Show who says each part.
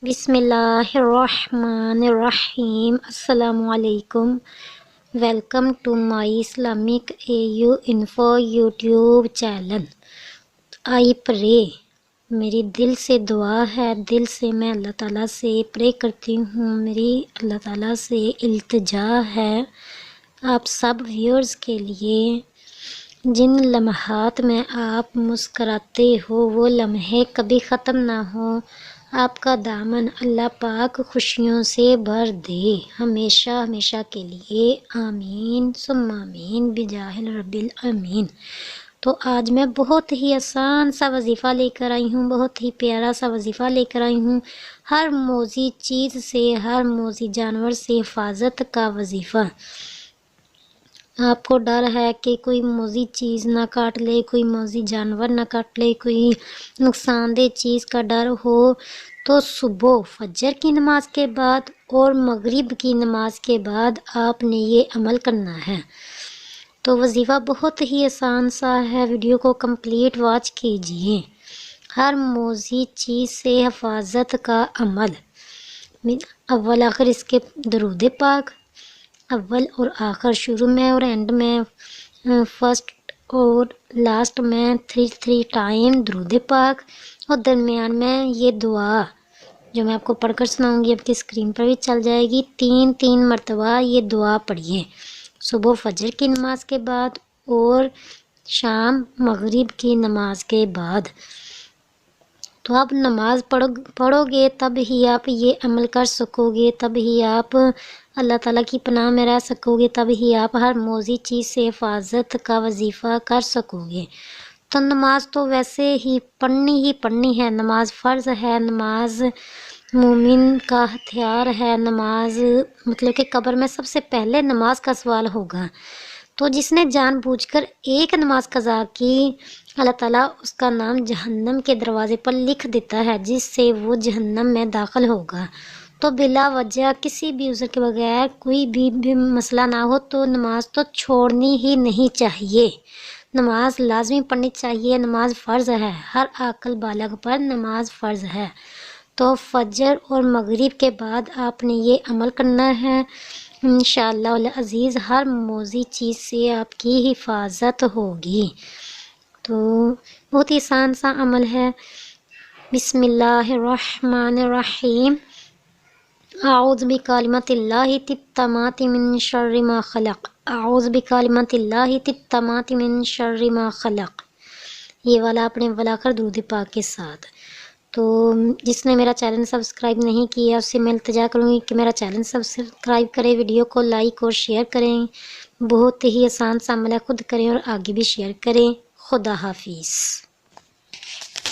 Speaker 1: بسم اللہ الرحمن الرحیم۔ السلام علیکم۔ Welcome to my Islamic AU info YouTube channel. I pray, میری دل سے دعا ہے، دل سے میں اللہ تعالیٰ سے پرے کرتی ہوں، میری اللہ تعالیٰ سے التجا ہے آپ سب ویورز کے لیے جن لمحات میں آپ مسکراتے ہو وہ لمحے کبھی ختم نہ ہو، آپ کا دامن اللہ پاک خوشیوں سے بھر دے ہمیشہ ہمیشہ کے لیے، آمین ثم آمین بجاہ رب العالمین۔ تو آج میں بہت ہی آسان سا وظیفہ لے کر آئی ہوں، بہت ہی پیارا سا وظیفہ لے کر آئی ہوں، ہر موذی چیز سے، ہر موذی جانور سے حفاظت کا وظیفہ۔ آپ کو ڈر ہے کہ کوئی موذی چیز نہ کاٹ لے، کوئی موذی جانور نہ کاٹ لے، کوئی نقصان دہ چیز کا ڈر ہو، تو صبح فجر کی نماز کے بعد اور مغرب کی نماز کے بعد آپ نے یہ عمل کرنا ہے۔ تو وظیفہ بہت ہی آسان سا ہے، ویڈیو کو کمپلیٹ واچ کیجئے۔ ہر موذی چیز سے حفاظت کا عمل، اول آخر اس کے درود پاک، اول اور آخر، شروع میں اور اینڈ میں، فرسٹ اور لاسٹ میں 3 ٹائم درود پاک، اور درمیان میں یہ دعا جو میں آپ کو پڑھ کر سناؤں گی، آپ کی اسکرین پر بھی چل جائے گی، 3 مرتبہ یہ دعا پڑھیے، صبح فجر کی نماز کے بعد اور شام مغرب کی نماز کے بعد۔ تو آپ نماز پڑھو گے تب ہی آپ یہ عمل کر سکو گے، تب ہی آپ اللہ تعالیٰ کی پناہ میں رہ سکو گے، تب ہی آپ ہر موذی چیز سے حفاظت کا وظیفہ کر سکو گے۔ تو نماز تو ویسے ہی پڑھنی ہے، نماز فرض ہے، نماز مومن کا ہتھیار ہے، نماز مطلب کہ قبر میں سب سے پہلے نماز کا سوال ہوگا۔ تو جس نے جان بوجھ کر ایک نماز قضا کی، اللہ تعالیٰ اس کا نام جہنم کے دروازے پر لکھ دیتا ہے، جس سے وہ جہنم میں داخل ہوگا۔ تو بلا وجہ کسی بھی عذر کے بغیر کوئی بھی مسئلہ نہ ہو تو نماز تو چھوڑنی ہی نہیں چاہیے، نماز لازمی پڑھنی چاہیے، نماز فرض ہے، ہر عاقل بالغ پر نماز فرض ہے۔ تو فجر اور مغرب کے بعد آپ نے یہ عمل کرنا ہے، انشاءاللہ العزیز ہر موذی چیز سے آپ کی حفاظت ہوگی۔ تو بہت ہی آسان سا عمل ہے۔ بسم اللہ الرحمن الرحیم۔ اعوذ بکلمات اللہ التامات من شر ما خلق، اعوذ بکلمات اللہ التامات من شر ما خلق، یہ والا اپنے ولا کر درود پاک کے ساتھ۔ تو جس نے میرا چینل سبسکرائب نہیں کیا اس سے میں التجا کروں گی کہ میرا چینل سبسکرائب کریں، ویڈیو کو لائک اور شیئر کریں، بہت ہی آسان سا عمل ہے، خود کریں اور آگے بھی شیئر کریں۔ خدا حافظ۔